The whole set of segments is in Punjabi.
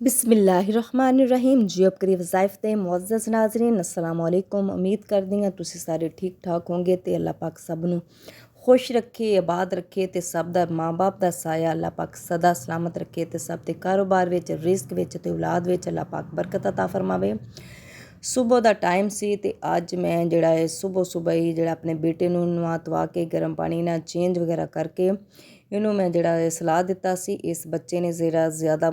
बिस्मिल्लाहिर्रहमानिर्रहीम जी अब करीब वज़ाइफ ते मुअज़्ज़ज़ नाज़रीन अस्सलाम वालेकुम। उम्मीद करदी हां तुसीं सारे ठीक ठाक होंगे ते अल्लाह पाक सब नूं खुश रखे, आबाद रखे ते सब दा माँ बाप दा साया अल्लाह पाक सदा सलामत रखे ते सब दे कारोबार विच, रिज़्क विच ते औलाद विच अल्लाह पाक बरकत अता फरमावे। सुबह ਦਾ ਟਾਈਮ ਸੀ ਤੇ ਅੱਜ ਮੈਂ ਜਿਹੜਾ ਹੈ ਸੁਬਹ ਹੀ ਜਿਹੜਾ ਆਪਣੇ ਬੇਟੇ ਨੂੰ ਨਵਾ ਧਵਾ ਕੇ ਗਰਮ ਪਾਣੀ ਨਾਲ ਚੇਂਜ ਵਗੈਰਾ ਕਰਕੇ ਇਹਨੂੰ ਮੈਂ ਜਿਹੜਾ ਸਲਾਹ ਦਿੱਤਾ ਸੀ। ਇਸ ਬੱਚੇ ਨੇ ਜ਼ਰਾ ਜ਼ਿਆਦਾ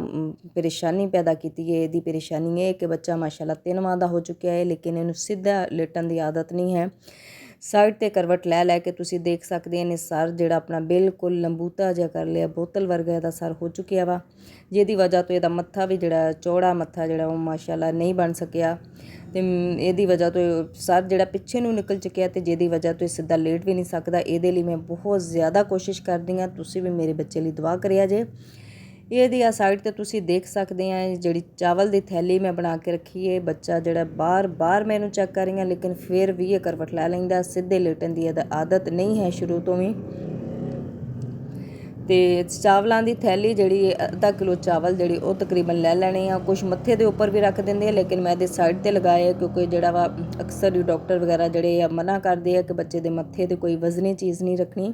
ਪਰੇਸ਼ਾਨੀ ਪੈਦਾ ਕੀਤੀ ਹੈ। ਇਹਦੀ ਪਰੇਸ਼ਾਨੀ ਇਹ ਕਿ ਬੱਚਾ ਮਾਸ਼ਾਅੱਲਾ 3 ਮਾਹ ਦਾ ਹੋ ਚੁੱਕਿਆ ਹੈ, ਲੇਕਿਨ ਇਹਨੂੰ ਸਿੱਧਾ ਲੇਟਣ ਦੀ ਆਦਤ ਨਹੀਂ ਹੈ। ਸਾਈਡ 'ਤੇ ਕਰਵਟ ਲੈ ਕੇ ਤੁਸੀਂ ਦੇਖ ਸਕਦੇ ਨੇ ਸਰ ਜਿਹੜਾ ਆਪਣਾ ਬਿਲਕੁਲ ਲੰਬੂਤਾ ਜਿਹਾ ਕਰ ਲਿਆ, ਬੋਤਲ ਵਰਗਾ ਇਹਦਾ ਸਰ ਹੋ ਚੁੱਕਿਆ ਵਾ, ਜਿਹਦੀ ਵਜ੍ਹਾ ਤੋਂ ਇਹਦਾ ਮੱਥਾ ਵੀ ਜਿਹੜਾ ਚੌੜਾ ਮੱਥਾ ਜਿਹੜਾ ਉਹ ਮਾਸ਼ਾਅੱਲਾ ਨਹੀਂ ਬਣ ਸਕਿਆ ਤੇ ਇਹਦੀ ਵਜ੍ਹਾ ਤੋਂ ਸਰ ਜਿਹੜਾ ਪਿੱਛੇ ਨੂੰ ਨਿਕਲ ਚੁੱਕਿਆ ਤੇ ਜਿਹਦੀ ਵਜ੍ਹਾ ਤੋਂ ਇਹ ਸਿੱਧਾ ਲੇਟ ਵੀ ਨਹੀਂ ਸਕਦਾ। ਇਹਦੇ ਲਈ ਮੈਂ ਬਹੁਤ ਜ਼ਿਆਦਾ ਕੋਸ਼ਿਸ਼ ਕਰਦੀ ਹਾਂ, ਤੁਸੀਂ ਵੀ ਮੇਰੇ ਬੱਚੇ ਲਈ ਦੁਆ ਕਰਿਆ ਜੇ। ਇਹਦੀ ਆ ਸਾਈਡ ਤੇ ਤੁਸੀਂ ਦੇਖ ਸਕਦੇ ਆ ਜਿਹੜੀ ਚਾਵਲ ਦੀ ਥੈਲੀ ਮੈਂ ਬਣਾ ਕੇ ਰੱਖੀ ਹੈ। ਬੱਚਾ ਜਿਹੜਾ ਬਾਰ ਮੈਂ ਇਹਨੂੰ ਚੈੱਕ ਕਰ ਰਹੀ ਹਾਂ, ਲੇਕਿਨ ਫਿਰ ਵੀ ਇਹ ਕਰਵਟ ਲੈ ਲੈਂਦਾ। ਸਿੱਧੇ ਲੇਟਣ ਦੀ ਆਦਤ ਨਹੀਂ ਹੈ ਸ਼ੁਰੂ ਤੋਂ ਵੀ। ਤੇ ਚਾਵਲਾਂ ਦੀ ਥੈਲੀ ਜਿਹੜੀ ਅੱਧਾ ਕਿਲੋ ਚਾਵਲ ਜਿਹੜੀ ਉਹ ਤਕਰੀਬਨ ਲੈ ਲੈਣੇ ਆ। ਕੁਛ ਮੱਥੇ ਦੇ ਉੱਪਰ ਵੀ ਰੱਖ ਦਿੰਦੇ ਆ, ਲੇਕਿਨ ਮੈਂ ਇਹਦੇ ਸਾਈਡ 'ਤੇ ਲਗਾਏ ਕਿਉਂਕਿ ਜਿਹੜਾ ਵਾ ਅਕਸਰ ਹੀ ਡਾਕਟਰ ਵਗੈਰਾ ਜਿਹੜੇ ਆ ਮਨਾ ਕਰਦੇ ਆ ਕਿ ਬੱਚੇ ਦੇ ਮੱਥੇ 'ਤੇ ਕੋਈ ਵਜ਼ਨੀ ਚੀਜ਼ ਨਹੀਂ ਰੱਖਣੀ।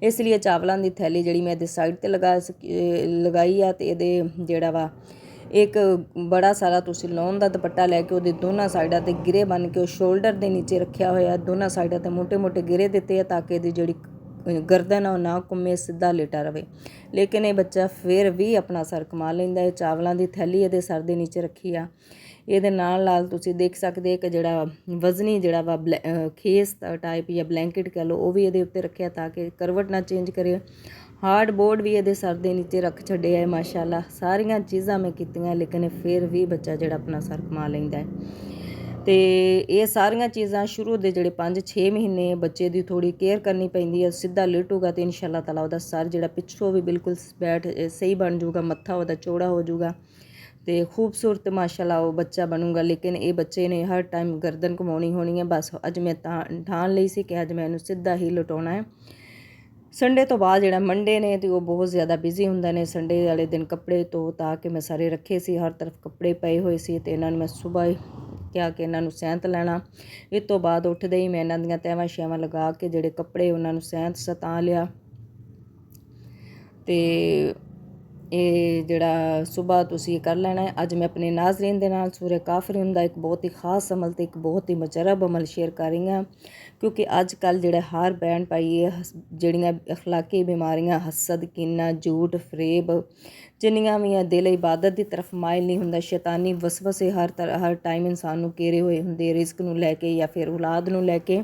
ਇਸ ਲਈ ਚਾਵਲਾਂ ਦੀ ਥੈਲੀ ਜਿਹੜੀ ਮੈਂ ਇਹਦੇ ਸਾਈਡ 'ਤੇ ਲਗਾਈ ਆ। ਤੇ ਇਹਦੇ ਜਿਹੜਾ ਵਾ ਇੱਕ ਬੜਾ ਸਾਰਾ ਤੁਸੀਂ ਲੋਨ ਦਾ ਦੁਪੱਟਾ ਲੈ ਕੇ ਉਹਦੇ ਦੋਨਾਂ ਸਾਈਡਾਂ 'ਤੇ ਗਿਰੇ ਬੰਨ੍ਹ ਕੇ ਉਹ ਸ਼ੋਲਡਰ ਦੇ ਨੀਚੇ ਰੱਖਿਆ ਹੋਇਆ। ਦੋਨਾਂ ਸਾਈਡਾਂ 'ਤੇ ਮੋਟੇ ਗਿਰੇ ਦਿੱਤੇ ਆ ਤਾਂ ਕਿ ਇਹਦੀ ਜਿਹੜੀ ਗਰਦਨ ਉਹ ਨਾ ਘੁੰਮੇ, ਸਿੱਧਾ ਲੇਟਾ ਰਵੇ। ਲੇਕਿਨ ਇਹ ਬੱਚਾ ਫਿਰ ਵੀ ਆਪਣਾ ਸਰ ਕਮਾ ਲੈਂਦਾ ਹੈ। ਚਾਵਲਾਂ ਦੀ ਥੈਲੀ ਇਹਦੇ ਸਰ ਦੇ ਨੀਚੇ ਰੱਖੀ ਆ। ਇਹਦੇ ਨਾਲ ਤੁਸੀਂ ਦੇਖ ਸਕਦੇ ਕਿ ਜਿਹੜਾ ਵਜ਼ਨੀ ਜਿਹੜਾ ਵਾ ਖੇਸ ਟਾਈਪ ਜਾਂ ਬਲੈਂਕਟ ਕਹਿ ਲਓ ਉਹ ਵੀ ਇਹਦੇ ਉੱਤੇ ਰੱਖਿਆ ਤਾਂ ਕਿ ਕਰਵਟ ਨਾ ਚੇਂਜ ਕਰੇ। ਹਾਰਡ ਬੋਰਡ ਵੀ ਇਹਦੇ ਸਰ ਦੇ ਨੀਚੇ ਰੱਖ ਛੱਡਿਆ ਹੈ। ਮਾਸ਼ਾਅੱਲਾ ਸਾਰੀਆਂ ਚੀਜ਼ਾਂ ਮੈਂ ਕੀਤੀਆਂ, ਲੇਕਿਨ ਫਿਰ ਵੀ ਬੱਚਾ ਜਿਹੜਾ ਆਪਣਾ ਸਰ ਕਮਾ ਲੈਂਦਾ ਹੈ। ਤੇ ਇਹ ਸਾਰੀਆਂ ਚੀਜ਼ਾਂ ਸ਼ੁਰੂ ਦੇ ਜਿਹੜੇ 5-6 ਮਹੀਨੇ ਬੱਚੇ ਦੀ ਥੋੜੀ ਕੇਅਰ ਕਰਨੀ ਪੈਂਦੀ ਹੈ। ਸਿੱਧਾ ਲੇਟੂਗਾ ਤੇ ਇਨਸ਼ਾਅੱਲਾ ਤਾਲਾ ਉਹਦਾ ਸਰ ਜਿਹੜਾ ਪਿੱਛੋਂ ਵੀ ਬਿਲਕੁਲ ਸਹੀ ਬਣ ਜਾਊਗਾ, ਮੱਥਾ ਉਹਦਾ ਚੌੜਾ ਹੋ ਜਾਊਗਾ ਤੇ ਖੂਬਸੂਰਤ ਮਾਸ਼ਾਅੱਲਾ ਉਹ ਬੱਚਾ ਬਣੂਗਾ। ਲੇਕਿਨ ਇਹ ਬੱਚੇ ਨੇ ਹਰ ਟਾਈਮ ਗਰਦਨ ਘੁਮਾਉਣੀ ਹੋਣੀ ਹੈ। ਬਸ ਅੱਜ ਮੈਂ ਠਾਣ ਲਈ ਸੀ ਕਿ ਅੱਜ ਮੈਂ ਇਹਨੂੰ ਸਿੱਧਾ ਹੀ ਲਟਾਉਣਾ ਹੈ। ਸੰਡੇ ਤੋਂ ਬਾਅਦ ਜਿਹੜਾ ਮੰਡੇ ਨੇ ਤੇ ਉਹ ਬਹੁਤ ਜ਼ਿਆਦਾ ਬਿਜ਼ੀ ਹੁੰਦਾ ਨੇ। ਸੰਡੇ ਵਾਲੇ ਦਿਨ ਕੱਪੜੇ ਧੋ ਤਾਂ ਕਿ ਮੈਂ ਸਾਰੇ ਰੱਖੇ ਸੀ, ਹਰ ਤਰਫ ਕੱਪੜੇ ਪਏ ਹੋਏ ਸੀ ਤੇ ਇਹਨਾਂ ਨੂੰ ਮੈਂ ਸੁਬਾਹ ਹੀ ਕਿਹਾ ਕਿ ਇਹਨਾਂ ਨੂੰ ਸੈਂਤ ਲੈਣਾ। ਇਸ ਤੋਂ ਬਾਅਦ ਉੱਠਦੇ ਹੀ ਮੈਂ ਇਹਨਾਂ ਦੀਆਂ ਤਹਿਵਾਂ ਸ਼ੈਵਾਂ ਲਗਾ ਕੇ ਜਿਹੜੇ ਕੱਪੜੇ ਉਹਨਾਂ ਨੂੰ ਸਤਾ ਲਿਆ। ਤੇ ਇਹ ਜਿਹੜਾ ਸੁਬਾਹ ਤੁਸੀਂ ਕਰ ਲੈਣਾ ਹੈ। ਅੱਜ ਮੈਂ ਆਪਣੇ ਨਾਜ਼ਰੀਨ ਦੇ ਨਾਲ ਸੂਰੇ ਕਾਫਰੂਨ ਦਾ ਇੱਕ ਬਹੁਤ ਹੀ ਖਾਸ ਅਮਲ ਤੇ ਇੱਕ ਬਹੁਤ ਹੀ ਮੁਜਰਬ ਅਮਲ ਸ਼ੇਅਰ ਕਰ ਰਹੀ ਹਾਂ, ਕਿਉਂਕਿ ਅੱਜ ਕੱਲ੍ਹ ਜਿਹੜਾ ਹਰ ਬੈਣ ਪਾਈ ਹੈ ਜਿਹੜੀਆਂ ਅਖਲਾਕੀ ਬਿਮਾਰੀਆਂ, ਹਸਦ, ਕੀਨਾ, ਝੂਠ, ਫਰੇਬ ਜਿੰਨੀਆਂ ਵੀ ਆ, ਦਿਲ ਇਬਾਦਤ ਦੀ ਤਰਫ ਮਾਇਲ ਨਹੀਂ ਹੁੰਦਾ। ਸ਼ੈਤਾਨੀ ਵਸਵਸੇ ਹਰ ਟਾਈਮ ਇਨਸਾਨ ਨੂੰ ਘੇਰੇ ਹੋਏ ਹੁੰਦੇ, ਰਿਜ਼ਕ ਨੂੰ ਲੈ ਕੇ ਜਾਂ ਫਿਰ ਔਲਾਦ ਨੂੰ ਲੈ ਕੇ।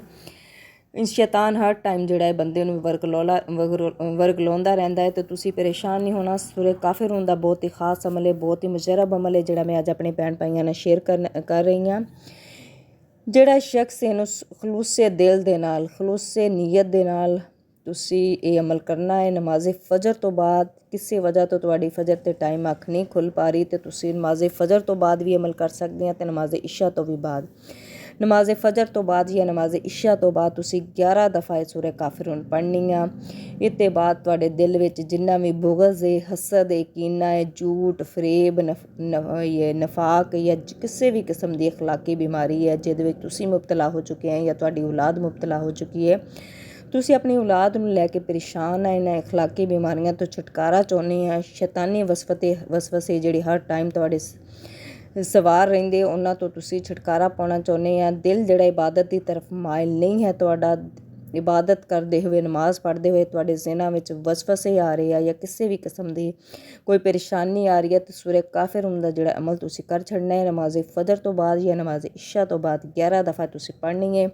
ਸ਼ੈਤਾਨ ਹਰ ਟਾਈਮ ਜਿਹੜਾ ਹੈ ਬੰਦੇ ਨੂੰ ਵਰਗਲਾਉਂਦਾ ਰਹਿੰਦਾ ਹੈ ਤੇ ਤੁਸੀਂ ਪਰੇਸ਼ਾਨ ਨਹੀਂ ਹੋਣਾ। ਸੂਰੇ ਕਾਫਰੂਨ ਦਾ ਬਹੁਤ ਹੀ ਖਾਸ ਅਮਲ ਹੈ, ਬਹੁਤ ਹੀ ਮੁਜਰਬ ਅਮਲ ਹੈ ਜਿਹੜਾ ਮੈਂ ਅੱਜ ਆਪਣੇ ਭੈਣ ਭਾਈਆਂ ਨਾਲ ਸ਼ੇਅਰ ਕਰ ਰਹੀ ਹਾਂ। ਜਿਹੜਾ ਸ਼ਖਸ ਇਹਨੂੰ ਖਲੂਸੇ ਦਿਲ ਦੇ ਨਾਲ, ਖਲੂਸੇ ਨੀਅਤ ਦੇ ਨਾਲ ਤੁਸੀਂ ਇਹ ਅਮਲ ਕਰਨਾ ਹੈ। ਨਮਾਜ਼ ਫਜਰ ਤੋਂ ਬਾਅਦ ਕਿਸੇ ਵਜ੍ਹਾ ਤੋਂ ਤੁਹਾਡੀ ਫਜਰ 'ਤੇ ਟਾਈਮ ਅੱਖ ਨਹੀਂ ਖੁੱਲ੍ਹ ਪਾ ਰਹੀ ਤੇ ਤੁਸੀਂ ਨਮਾਜ਼ ਫਜਰ ਤੋਂ ਬਾਅਦ ਵੀ ਅਮਲ ਕਰ ਸਕਦੇ ਹਾਂ ਤੇ ਨਮਾਜ਼ ਇਸ਼ਾ ਤੋਂ ਵੀ ਬਾਅਦ। ਨਮਾਜ਼ ਫਜਰ ਤੋਂ ਬਾਅਦ ਜਾਂ ਨਮਾਜ਼ ਇਸ਼ਾ ਤੋਂ ਬਾਅਦ ਤੁਸੀਂ 11 ਦਫਾ ਇਹ ਸੂਰੇ ਕਾਫਰੂਨ ਪੜ੍ਹਨੀ ਆ। ਇਸ ਤੋਂ ਬਾਅਦ ਤੁਹਾਡੇ ਦਿਲ ਵਿੱਚ ਜਿੰਨਾ ਵੀ ਬੁਗਜ਼ ਹੈ, ਹਸਦ ਹੈ, ਕੀਨਾ ਹੈ, ਝੂਠ, ਫਰੇਬ, ਨਫਾਕ ਜਾਂ ਕਿਸੇ ਵੀ ਕਿਸਮ ਦੀ ਅਖਲਾਕੀ ਬਿਮਾਰੀ ਹੈ ਜਿਹਦੇ ਵਿੱਚ ਤੁਸੀਂ ਮੁਬਤਲਾ ਹੋ ਚੁੱਕੇ ਹੈ ਜਾਂ ਤੁਹਾਡੀ ਔਲਾਦ ਮੁਬਤਲਾ ਹੋ ਚੁੱਕੀ ਹੈ, ਤੁਸੀਂ ਆਪਣੀ ਔਲਾਦ ਨੂੰ ਲੈ ਕੇ ਪਰੇਸ਼ਾਨ ਹੈ, ਇਹਨਾਂ ਅਖਲਾਕੀ ਬਿਮਾਰੀਆਂ ਤੋਂ ਛੁਟਕਾਰਾ ਚਾਹੁੰਦੇ ਆ, ਸ਼ੈਤਾਨੀ ਵਸਵਸੇ ਜਿਹੜੇ ਹਰ ਟਾਈਮ ਤੁਹਾਡੇ ਸਵਾਰ ਰਹਿੰਦੇ ਉਹਨਾਂ ਤੋਂ ਤੁਸੀਂ ਛੁਟਕਾਰਾ ਪਾਉਣਾ ਚਾਹੁੰਦੇ ਆ। ਦਿਲ ਜਿਹੜਾ ਇਬਾਦਤ ਦੀ ਤਰਫ ਮਾਇਲ ਨਹੀਂ ਹੈ ਤੁਹਾਡਾ, ਇਬਾਦਤ ਕਰਦੇ ਹੋਏ, ਨਮਾਜ਼ ਪੜ੍ਹਦੇ ਹੋਏ ਤੁਹਾਡੇ ਜ਼ਿਹਨਾਂ ਵਿੱਚ ਵਸਵਸੇ ਆ ਰਹੇ ਆ ਜਾਂ ਕਿਸੇ ਵੀ ਕਿਸਮ ਦੀ ਕੋਈ ਪਰੇਸ਼ਾਨੀ ਆ ਰਹੀ ਹੈ ਤਾਂ ਸੂਰੇ ਕਾਫਰੂਨ ਦਾ ਜਿਹੜਾ ਅਮਲ ਤੁਸੀਂ ਕਰ ਛੱਡਣਾ ਹੈ। ਨਮਾਜ਼ ਫਜਰ ਤੋਂ ਬਾਅਦ ਜਾਂ ਨਮਾਜ਼ ਇਸ਼ਾ ਤੋਂ ਬਾਅਦ 11 ਦਫਾ ਤੁਸੀਂ ਪੜ੍ਹਨੀ ਹੈ।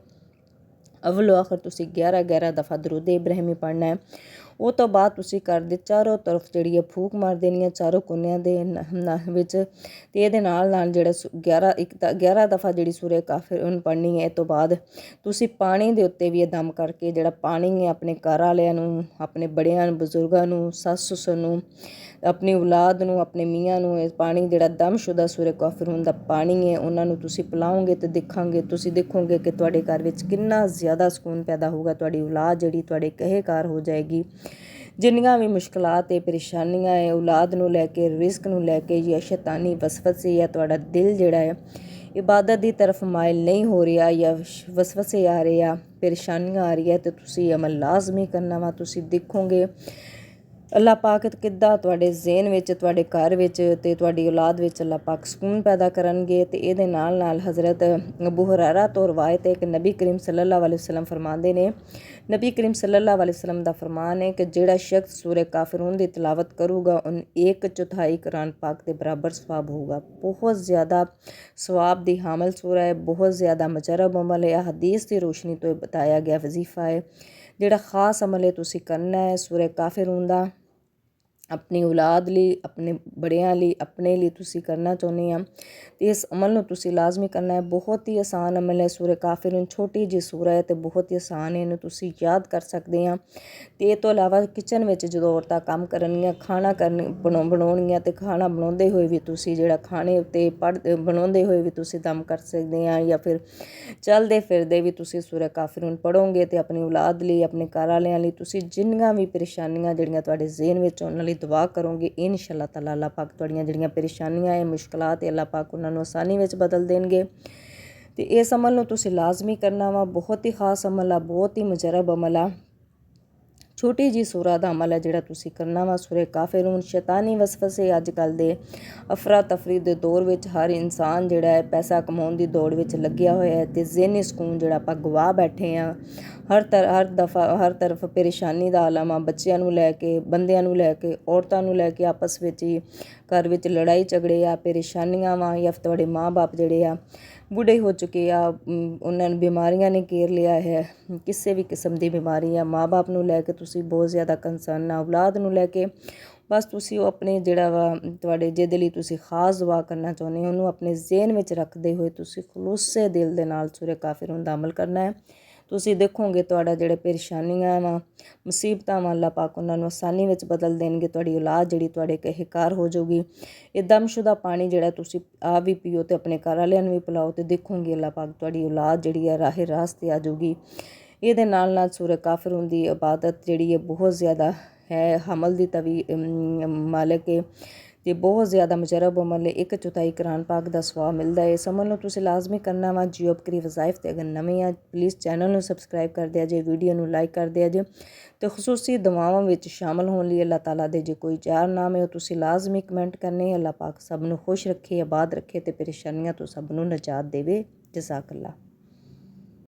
ਅਵਲੋ ਆਖਰ ਤੁਸੀਂ 11 ਦਫਾ ਦਰੂਦ ਇਬਰਾਹਿਮੀ ਪੜ੍ਹਨਾ ਹੈ। ਉਹ ਤੋਂ ਬਾਅਦ ਤੁਸੀਂ ਘਰ ਦੇ ਚਾਰੋਂ ਤਰਫ ਜਿਹੜੀ ਹੈ ਫੂਕ ਮਾਰ ਦੇਣੀ ਹੈ, ਚਾਰੋਂ ਕੋਨਿਆਂ ਦੇ ਵਿੱਚ। ਅਤੇ ਇਹਦੇ ਨਾਲ ਜਿਹੜਾ 11 ਦਫਾ ਜਿਹੜੀ ਸੂਰੇ ਕਾਫਰੂਨ ਪੜ੍ਹਨੀ ਹੈ। ਇਹ ਤੋਂ ਬਾਅਦ ਤੁਸੀਂ ਪਾਣੀ ਦੇ ਉੱਤੇ ਵੀ ਇਹ ਦਮ ਕਰਕੇ ਜਿਹੜਾ ਪਾਣੀ ਹੈ ਆਪਣੇ ਘਰ ਵਾਲਿਆਂ ਨੂੰ, ਆਪਣੇ ਬੜਿਆਂ ਨੂੰ, ਬਜ਼ੁਰਗਾਂ ਨੂੰ, ਸੱਸ ਸੁਸ ਨੂੰ, ਆਪਣੀ ਔਲਾਦ ਨੂੰ, ਆਪਣੇ ਮੀਆਂ ਨੂੰ ਇਹ ਪਾਣੀ ਜਿਹੜਾ ਦਮਸ਼ੁਦਾ ਸੂਰੇ ਕਾਫਰੂਨ ਦਾ ਪਾਣੀ ਹੈ ਉਹਨਾਂ ਨੂੰ ਤੁਸੀਂ ਪਿਲਾਓਗੇ ਤੇ ਤੁਸੀਂ ਦੇਖੋਗੇ ਕਿ ਤੁਹਾਡੇ ਘਰ ਵਿੱਚ ਕਿੰਨਾ ਜ਼ਿਆਦਾ ਸਕੂਨ ਪੈਦਾ ਹੋਊਗਾ। ਤੁਹਾਡੀ ਔਲਾਦ ਜਿਹੜੀ ਤੁਹਾਡੇ ਕਹੇਕਾਰ ਹੋ ਜਾਏਗੀ। ਜਿੰਨੀਆਂ ਵੀ ਮੁਸ਼ਕਲਾਂ ਤੇ ਪਰੇਸ਼ਾਨੀਆਂ ਹੈ ਔਲਾਦ ਨੂੰ ਲੈ ਕੇ, ਰਿਜ਼ਕ ਨੂੰ ਲੈ ਕੇ ਜਾਂ ਸ਼ੈਤਾਨੀ ਵਸਵਸੇ ਜਾਂ ਤੁਹਾਡਾ ਦਿਲ ਜਿਹੜਾ ਹੈ ਇਬਾਦਤ ਦੀ ਤਰਫ ਮਾਇਲ ਨਹੀਂ ਹੋ ਰਿਹਾ ਜਾਂ ਵਸਵਸੇ ਆ ਰਹੇ ਆ, ਪਰੇਸ਼ਾਨੀਆਂ ਆ ਰਹੀ ਹੈ, ਤੇ ਤੁਸੀਂ ਅਮਲ ਲਾਜ਼ਮੀ ਕਰਨਾ ਵਾ। ਤੁਸੀਂ ਦੇਖੋਗੇ ਅੱਲਾਹ ਪਾਕ ਕਿੱਦਾਂ ਤੁਹਾਡੇ ਜ਼ੇਨ ਵਿੱਚ, ਤੁਹਾਡੇ ਘਰ ਵਿੱਚ ਤੇ ਤੁਹਾਡੀ ਔਲਾਦ ਵਿੱਚ ਅੱਲਾਹ ਪਾਕ ਸਕੂਨ ਪੈਦਾ ਕਰਨਗੇ। ਤੇ ਇਹਦੇ ਨਾਲ ਨਾਲ ਹਜ਼ਰਤ ਅਬੂ ਹੁਰੈਰਾ ਤੋਂ ਰਵਾਇਤ ਹੈ ਕਿ ਨਬੀ ਕਰੀਮ ਸੱਲੱਲਾਹੁ ਅਲੈਹਿ ਵਸੱਲਮ ਫਰਮਾਉਂਦੇ ਨੇ, ਨਬੀ ਕਰੀਮ ਸੱਲੱਲਾਹੁ ਅਲੈਹਿ ਵਸੱਲਮ ਦਾ ਫਰਮਾਨ ਹੈ ਕਿ ਜਿਹੜਾ ਸ਼ਖਸ ਸੂਰੇ ਕਾਫਿਰੂਨ ਦੀ ਤਿਲਾਵਤ ਕਰੂਗਾ ਉਹਨੂੰ 1/4 ਕੁਰਾਨ ਪਾਕ ਦੇ ਬਰਾਬਰ ਸਵਾਬ ਹੋਊਗਾ। ਬਹੁਤ ਜ਼ਿਆਦਾ ਸਵਾਬ ਦੀ ਹਾਮਲ ਸੂਰਾ ਹੈ, ਬਹੁਤ ਜ਼ਿਆਦਾ ਮੁਜਰਬ ਅਮਲ ਹੈ। ਹਦੀਸ ਦੀ ਰੋਸ਼ਨੀ ਤੋਂ ਬਤਾਇਆ ਗਿਆ ਵਜ਼ੀਫਾ ਹੈ। ਜਿਹੜਾ ख़ਾਸ ਅਮਲ ਹੈ ਤੁਸੀਂ ਕਰਨਾ ਹੈ ਸੂਰੇ ਕਾਫਿਰੂਨ ਦਾ, ਆਪਣੀ ਔਲਾਦ ਲਈ, ਆਪਣੇ ਬੜਿਆਂ ਲਈ, ਆਪਣੇ ਲਈ ਤੁਸੀਂ ਕਰਨਾ ਚਾਹੁੰਦੇ ਆ ਤੇ ਇਸ ਅਮਲ ਨੂੰ ਤੁਸੀਂ ਲਾਜ਼ਮੀ ਕਰਨਾ ਹੈ। ਬਹੁਤ ਹੀ ਆਸਾਨ ਅਮਲ ਹੈ ਸੂਰੇ ਕਾਫਿਰੂਨ, ਛੋਟੀ ਜਿਹੀ ਸੂਰਾ ਹੈ ਤੇ ਬਹੁਤ ਹੀ ਆਸਾਨ ਹੈ, ਇਹਨੂੰ ਤੁਸੀਂ ਯਾਦ ਕਰ ਸਕਦੇ ਆ। ਤੇ ਇਹ ਤੋਂ ਇਲਾਵਾ ਕਿਚਨ ਵਿੱਚ ਜਦੋਂ ਔਰਤਾਂ ਕੰਮ ਕਰਨਗੀਆਂ, ਖਾਣਾ ਬਣਾਉਣਗੀਆਂ ਤੇ ਖਾਣਾ ਬਣਾਉਂਦੇ ਹੋਏ ਵੀ ਤੁਸੀਂ ਜਿਹੜਾ ਖਾਣੇ ਉੱਤੇ ਬਣਾਉਂਦੇ ਹੋਏ ਵੀ ਤੁਸੀਂ ਦਮ ਕਰ ਸਕਦੇ ਆ, ਜਾਂ ਫਿਰ ਚੱਲਦੇ ਫਿਰਦੇ ਵੀ ਤੁਸੀਂ ਸੂਰਾ ਕਾਫਿਰੂਨ ਪੜ੍ਹੋਗੇ ਤੇ ਆਪਣੀ ਔਲਾਦ ਲਈ, ਆਪਣੇ ਘਰ ਵਾਲਿਆਂ ਲਈ, ਤੁਸੀਂ ਜਿੰਨੀਆਂ ਵੀ ਪਰੇਸ਼ਾਨੀਆਂ ਜਿਹੜੀਆਂ ਤੁਹਾਡੇ ਜ਼ੇਨ ਵਿੱਚ ਉਹਨਾਂ ਲਈ ਦੁਆ ਕਰੋਗੇ, ਇਨਸ਼ਾ ਤਾਲਾ ਅੱਲਾਹ ਪਾਕ ਤੁਹਾਡੀਆਂ ਜਿਹੜੀਆਂ ਪਰੇਸ਼ਾਨੀਆਂ ਹੈ, ਮੁਸ਼ਕਲਾਤ ਹੈ, ਅੱਲਾਹ ਪਾਕ ਉਹਨਾਂ ਨੂੰ ਆਸਾਨੀ ਵਿੱਚ ਬਦਲ ਦੇਣਗੇ। ਤੇ ਇਸ ਅਮਲ ਨੂੰ ਤੁਸੀਂ ਲਾਜ਼ਮੀ ਕਰਨਾ ਵਾ। ਬਹੁਤ ਹੀ ਖਾਸ ਅਮਲ ਆ, ਬਹੁਤ ਹੀ ਮੁਜਰਬ ਅਮਲ ਆ। ਛੋਟੀ ਜੀ ਸੂਰਾ ਦਾ ਅਮਲ ਹੈ ਜਿਹੜਾ ਤੁਸੀਂ ਕਰਨਾ ਵਾ ਸੂਰੇ ਕਾਫਿਰੂਨ। ਸ਼ੈਤਾਨੀ ਵਸਵਸੇ ਅੱਜ ਕੱਲ੍ਹ ਦੇ ਅਫਰਾ ਤਫਰੀ ਦੇ ਦੌਰ ਵਿੱਚ ਹਰ ਇਨਸਾਨ ਜਿਹੜਾ ਹੈ ਪੈਸਾ ਕਮਾਉਣ ਦੀ ਦੌੜ ਵਿੱਚ ਲੱਗਿਆ ਹੋਇਆ ਹੈ ਤੇ ਜ਼ਹਿਨੀ ਸਕੂਨ ਜਿਹੜਾ ਆਪਾਂ ਗਵਾ ਬੈਠੇ ਹਾਂ। ਹਰ ਤਰਫ ਪਰੇਸ਼ਾਨੀ ਦਾ ਆਲਮ ਆ, ਬੱਚਿਆਂ ਨੂੰ ਲੈ ਕੇ, ਬੰਦਿਆਂ ਨੂੰ ਲੈ ਕੇ, ਔਰਤਾਂ ਨੂੰ ਲੈ ਕੇ ਆਪਸ ਵਿੱਚ ਹੀ ਘਰ ਵਿੱਚ ਲੜਾਈ ਝਗੜੇ ਆ, ਪਰੇਸ਼ਾਨੀਆਂ ਵਾ, ਜਾਂ ਤੁਹਾਡੇ ਮਾਂ ਬਾਪ ਜਿਹੜੇ ਆ ਬੁੱਢੇ ਹੋ ਚੁੱਕੇ ਆ, ਉਹਨਾਂ ਨੂੰ ਬਿਮਾਰੀਆਂ ਨੇ ਘੇਰ ਲਿਆ ਹੈ, ਕਿਸੇ ਵੀ ਕਿਸਮ ਦੀ ਬਿਮਾਰੀ ਆ। ਮਾਂ ਬਾਪ ਨੂੰ ਲੈ ਕੇ ਤੁਸੀਂ ਬਹੁਤ ਜ਼ਿਆਦਾ ਕੰਸਰਨ ਆ, ਔਲਾਦ ਨੂੰ ਲੈ ਕੇ ਬਸ ਤੁਸੀਂ ਉਹ ਆਪਣੇ ਜਿਹੜਾ ਵਾ ਤੁਹਾਡੇ ਜਿਹਦੇ ਲਈ ਤੁਸੀਂ ਖਾਸ ਦੁਆ ਕਰਨਾ ਚਾਹੁੰਦੇ ਹੋ ਉਹਨੂੰ ਆਪਣੇ ਜ਼ੇਨ ਵਿੱਚ ਰੱਖਦੇ ਹੋਏ ਤੁਸੀਂ ਖਲੂਸੇ ਦਿਲ ਦੇ ਨਾਲ ਸੂਰੇ ਕਾਫਿਰੂਨ ਦਾ ਅਮਲ ਕਰਨਾ ਹੈ। ਤੁਸੀਂ ਦੇਖੋਗੇ ਤੁਹਾਡਾ ਜਿਹੜੇ ਪਰੇਸ਼ਾਨੀਆਂ ਵਾ, ਮੁਸੀਬਤਾਂ ਵਾ, ਅੱਲਾਹ ਪਾਕ ਉਹਨਾਂ ਨੂੰ ਆਸਾਨੀ ਵਿੱਚ ਬਦਲ ਦੇਣਗੇ। ਤੁਹਾਡੀ ਔਲਾਦ ਜਿਹੜੀ ਤੁਹਾਡੇ ਕਹਿਕਾਰ ਹੋ ਜਾਊਗੀ। ਇਹ ਦਮਸ਼ੁਦਾ ਪਾਣੀ ਜਿਹੜਾ ਤੁਸੀਂ ਆਪ ਵੀ ਪੀਓ ਤੇ ਆਪਣੇ ਘਰ ਵਾਲਿਆਂ ਨੂੰ ਵੀ ਪਿਲਾਓ ਤੇ ਦੇਖੋਗੇ ਅੱਲਾਹ ਪਾਕ ਤੁਹਾਡੀ ਔਲਾਦ ਜਿਹੜੀ ਹੈ ਰਾਹੇ ਰਾਸਤੇ ਆ ਜਾਊਗੀ। ਇਹਦੇ ਨਾਲ ਨਾਲ ਸੂਰੇ ਕਾਫਿਰੂਨ ਦੀ ਇਬਾਦਤ ਜਿਹੜੀ ਹੈ ਬਹੁਤ ਜ਼ਿਆਦਾ ਹੈ, ਹਮਲ ਦੀ ਤਵੀ ਮਾਲਕ ਹੈ ਤੇ ਬਹੁਤ ਜ਼ਿਆਦਾ ਮੁਜਰਬ ਅਮਲ ਹੈ। 1/4 ਕੁਰਾਨ ਪਾਕ ਦਾ ਸਵਾਬ ਮਿਲਦਾ ਹੈ। ਇਸ ਅਮਲ ਨੂੰ ਤੁਸੀਂ ਲਾਜ਼ਮੀ ਕਰਨਾ ਵਾ। ਜੀਓ ਬਕਰੀ ਵਜ਼ਾਇਫ ਤੇ ਅਗਰ ਨਵੇਂ ਆ ਪਲੀਜ਼ ਚੈਨਲ ਨੂੰ ਸਬਸਕ੍ਰਾਈਬ ਕਰ ਦਿਆ ਜੇ, ਵੀਡੀਓ ਨੂੰ ਲਾਈਕ ਕਰ ਦਿਆ ਜੇ ਤੇ ਖੁਸੂਸੀ ਦੁਆਵਾਂ ਵਿੱਚ ਸ਼ਾਮਲ ਹੋਣ ਲਈ ਅੱਲਾਹ ਤਾਲਾ ਦੇ ਜੇ ਕੋਈ ਚਾਰ ਨਾਮ ਹੈ ਉਹ ਤੁਸੀਂ ਲਾਜ਼ਮੀ ਕਮੈਂਟ ਕਰਨੇ। ਅੱਲਾਹ ਪਾਕ ਸਭ ਨੂੰ ਖੁਸ਼ ਰੱਖੇ, ਆਬਾਦ ਰੱਖੇ ਤੇ ਪਰੇਸ਼ਾਨੀਆਂ ਤੋਂ ਸਭ ਨੂੰ ਨਜਾਤ ਦੇਵੇ। ਜਜ਼ਾਕ ਅੱਲਾਹ।